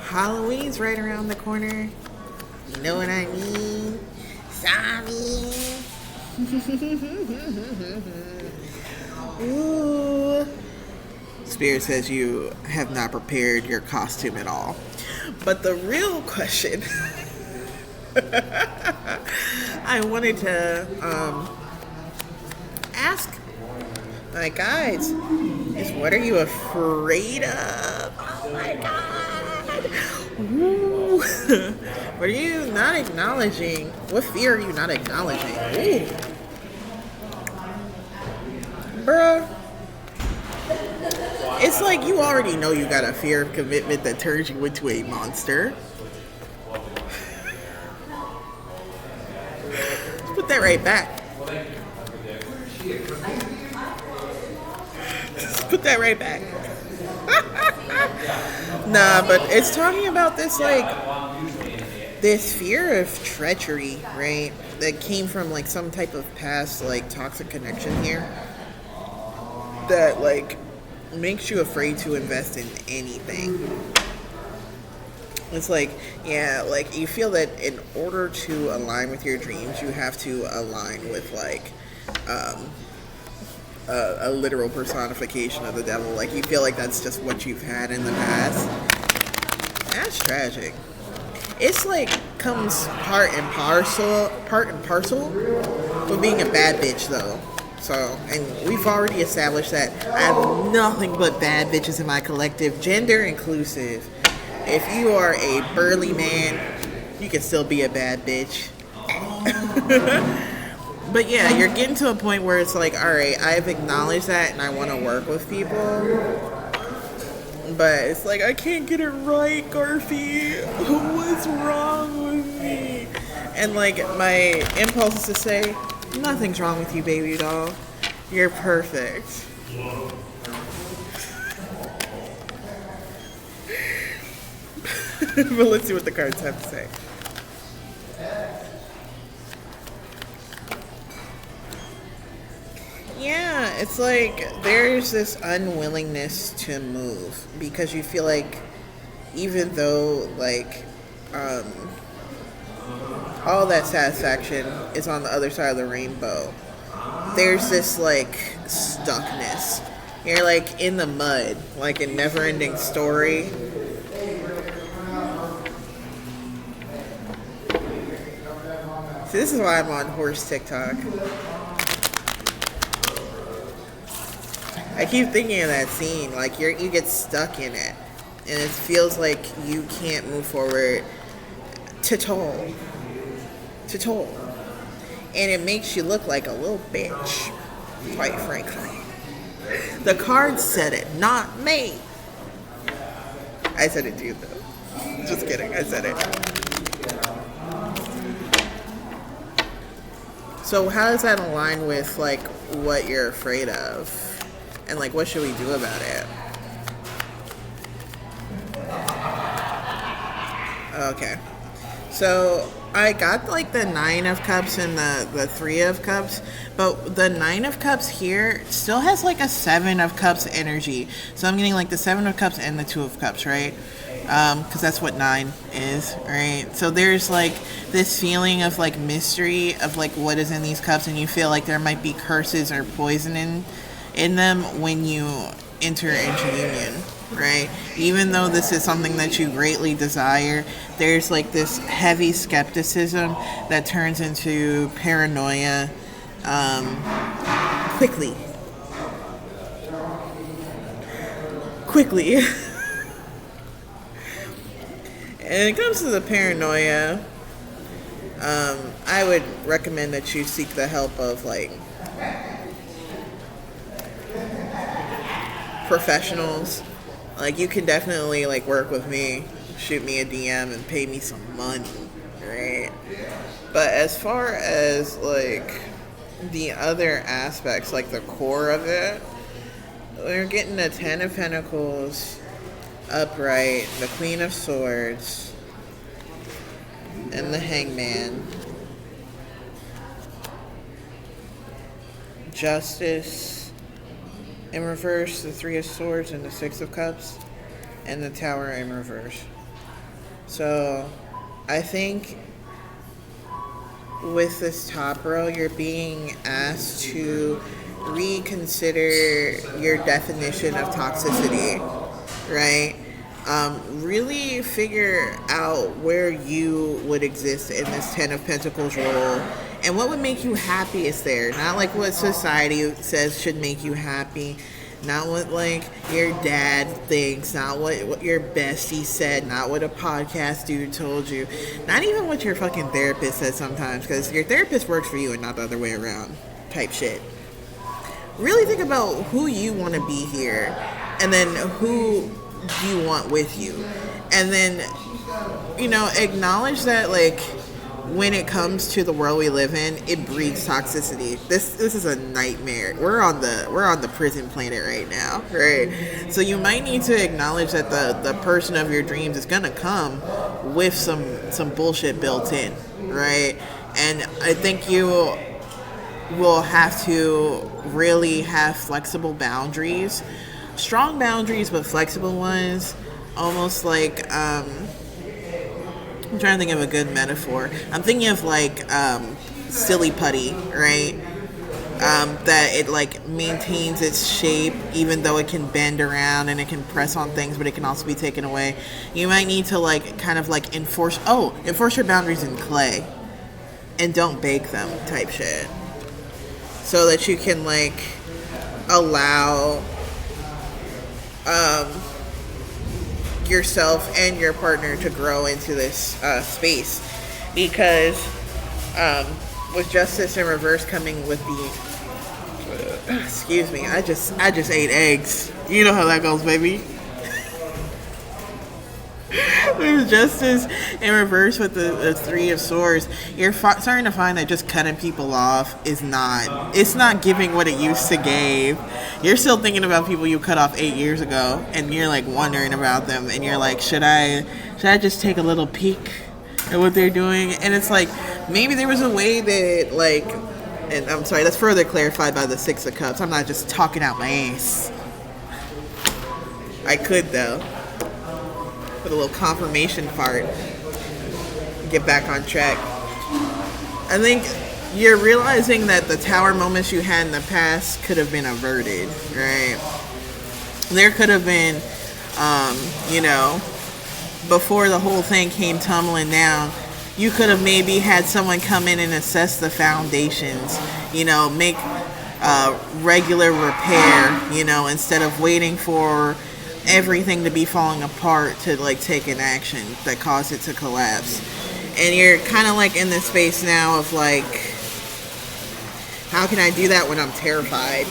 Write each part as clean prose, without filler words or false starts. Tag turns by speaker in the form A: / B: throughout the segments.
A: Halloween's right around the corner. You know what I mean? Sorry. Ooh. Spirit says you have not prepared your costume at all. But the real question I wanted to ask my guys is, what are you afraid of? Oh my god. Ooh. What are you not acknowledging? What fear are you not acknowledging? Ooh. Bruh. It's like you already know you got a fear of commitment that turns you into a monster. Let's put that right back. Just put that right back. Nah, but it's talking about this, like, this fear of treachery, right? That came from, like, some type of past, like, toxic connection here. That, like, makes you afraid to invest in anything. It's like, yeah, like, you feel that in order to align with your dreams, you have to align with, like, a literal personification of the devil. Like, you feel like that's just what you've had in the past. That's tragic. It's like comes part and parcel with being a bad bitch, though. So, and we've already established that I have nothing but bad bitches in my collective, gender inclusive. If you are a burly man, you can still be a bad bitch. But yeah, you're getting to a point where it's like, alright, I've acknowledged that and I want to work with people. But it's like, I can't get it right, Garfy. What's wrong with me? And like, my impulse is to say, nothing's wrong with you, baby doll. You're perfect. But let's see what the cards have to say. Yeah, it's like there's this unwillingness to move because you feel like even though like all that satisfaction is on the other side of the rainbow, there's this like stuckness. You're like in the mud, like a never-ending story. See, this is why I'm on horse TikTok. I keep thinking of that scene, like you get stuck in it, and it feels like you can't move forward at all, and it makes you look like a little bitch, quite frankly. The cards said it, not me. I said it to you though. Just kidding, I said it. So how does that align with like what you're afraid of? And like, what should we do about it? Okay. So I got like the 9 of Cups and the 3 of Cups, but the 9 of Cups here still has like a 7 of Cups energy. So I'm getting like the 7 of Cups and the 2 of Cups, right? Because that's what 9 is, right? So there's like this feeling of like mystery of like what is in these cups, and you feel like there might be curses or poison in them when you enter into union, right? Even though this is something that you greatly desire, there's like this heavy skepticism that turns into paranoia quickly. And it comes to the paranoia, I would recommend that you seek the help of like professionals. Like, you can definitely like work with me, shoot me a DM and pay me some money, right? But as far as like the other aspects, like the core of it, we're getting the 10 of Pentacles upright, the Queen of Swords, and the Hangman. Justice in reverse, the 3 of Swords and the 6 of Cups, and the Tower in reverse. So I think with this top row, you're being asked to reconsider your definition of toxicity, right? Really figure out where you would exist in this Ten of Pentacles role and what would make you happiest there. Not like what society says should make you happy, not what like your dad thinks, not what your bestie said, not what a podcast dude told you, not even what your fucking therapist says sometimes, because your therapist works for you and not the other way around type shit. Really think about who you want to be here, and then who you want with you, and then acknowledge that like when it comes to the world we live in, it breeds toxicity. This is a nightmare. We're on the prison planet right now, right? So you might need to acknowledge that the person of your dreams is gonna come with some bullshit built in, right? And I think you will have to really have flexible boundaries, strong boundaries, but flexible ones, almost like I'm trying to think of a good metaphor. I'm thinking of like silly putty, right? That it like maintains its shape even though it can bend around and it can press on things, but it can also be taken away. You might need to like kind of like enforce your boundaries in clay and don't bake them type shit, so that you can like allow yourself and your partner to grow into this space, because with justice in reverse coming with the excuse me, I just ate eggs, you know how that goes, baby. With justice in reverse with the Three of Swords, you're starting to find that just cutting people off it's not giving what it used to give. You're still thinking about people you cut off 8 years ago, and you're like wondering about them, and you're like, should I just take a little peek at what they're doing? And it's like, maybe there was a way that like, and I'm sorry, that's further clarified by the Six of Cups. I'm not just talking out my ass. I could though. Put a little confirmation part. Get back on track. I think you're realizing that the tower moments you had in the past could have been averted, right? There could have been, before the whole thing came tumbling down, you could have maybe had someone come in and assess the foundations, make regular repair, instead of waiting for everything to be falling apart to like take an action that caused it to collapse. And you're kind of like in this space now of like, how can I do that when I'm terrified?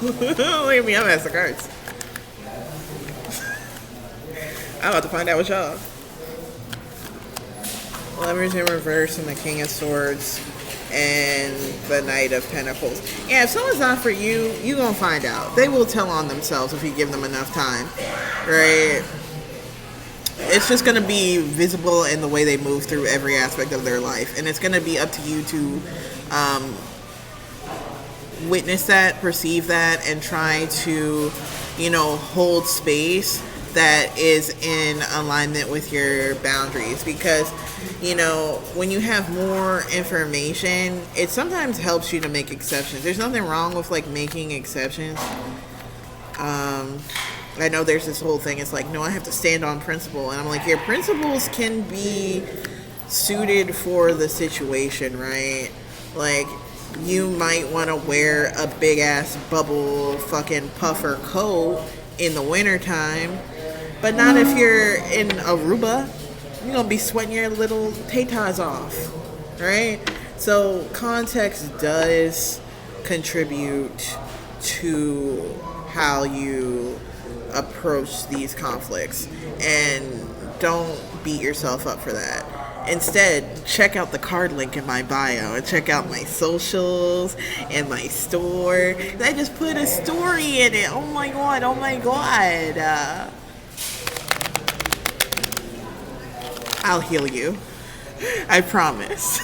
A: Look at me, I'm at the cards. I'm about to find out with y'all. Lovers in reverse and the King of Swords and the Knight of Pentacles. Yeah, if someone's not for you, you're going to find out. They will tell on themselves if you give them enough time, right? It's just going to be visible in the way they move through every aspect of their life. And it's going to be up to you to witness that, perceive that, and try to, hold space that is in alignment with your boundaries. Because when you have more information, it sometimes helps you to make exceptions. There's nothing wrong with like making exceptions. I know there's this whole thing, it's like, no, I have to stand on principle, and I'm like, your principles can be suited for the situation, right? Like, you might want to wear a big ass bubble fucking puffer coat in the wintertime, but not if you're in Aruba. You're going to be sweating your little tatas off, right? So context does contribute to how you approach these conflicts, and don't beat yourself up for that. Instead, check out the card link in my bio and check out my socials and my store. I just put a story in it. Oh my god. I'll heal you. I promise.